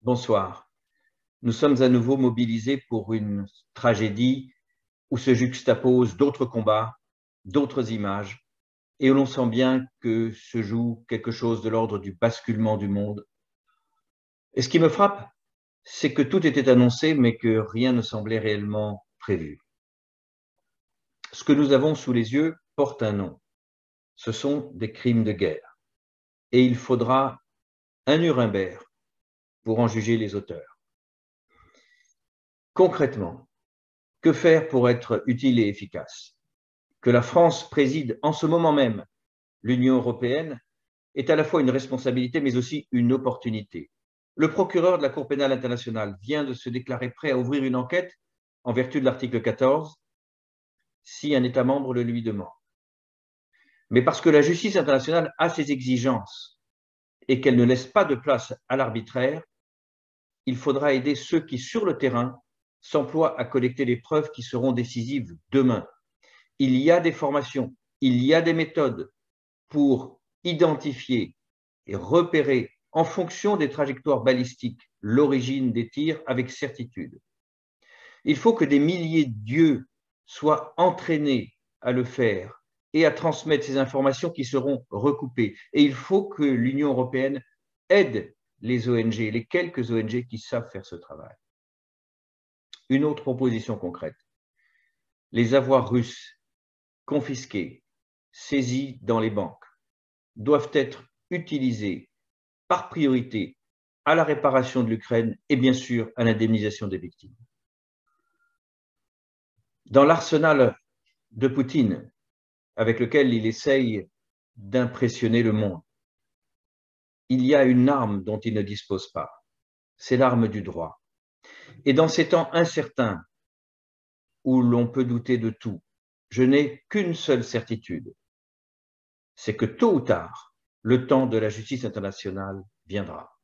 Bonsoir. Nous sommes à nouveau mobilisés pour une tragédie où se juxtaposent d'autres combats, d'autres images, et où l'on sent bien que se joue quelque chose de l'ordre du basculement du monde. Et ce qui me frappe, c'est que tout était annoncé, mais que rien ne semblait réellement prévu. Ce que nous avons sous les yeux porte un nom. Ce sont des crimes de guerre. Et il faudra un Nuremberg pour en juger les auteurs. Concrètement, que faire pour être utile et efficace? Que la France préside en ce moment même l'Union européenne est à la fois une responsabilité, mais aussi une opportunité. Le procureur de la Cour pénale internationale vient de se déclarer prêt à ouvrir une enquête en vertu de l'article 14 si un État membre le lui demande. Mais parce que la justice internationale a ses exigences et qu'elle ne laisse pas de place à l'arbitraire, il faudra aider ceux qui, sur le terrain, s'emploient à collecter les preuves qui seront décisives demain. Il y a des formations, il y a des méthodes pour identifier et repérer en fonction des trajectoires balistiques l'origine des tirs avec certitude. Il faut que des milliers d'yeux soient entraînés à le faire et à transmettre ces informations qui seront recoupées. Et il faut que l'Union européenne aide les ONG, les quelques ONG qui savent faire ce travail. Une autre proposition concrète. Les avoirs russes confisqués, saisis dans les banques, doivent être utilisés par priorité à la réparation de l'Ukraine et bien sûr à l'indemnisation des victimes. Dans l'arsenal de Poutine, avec lequel il essaye d'impressionner le monde, il y a une arme dont il ne dispose pas, c'est l'arme du droit. Et dans ces temps incertains où l'on peut douter de tout, je n'ai qu'une seule certitude, c'est que tôt ou tard, le temps de la justice internationale viendra.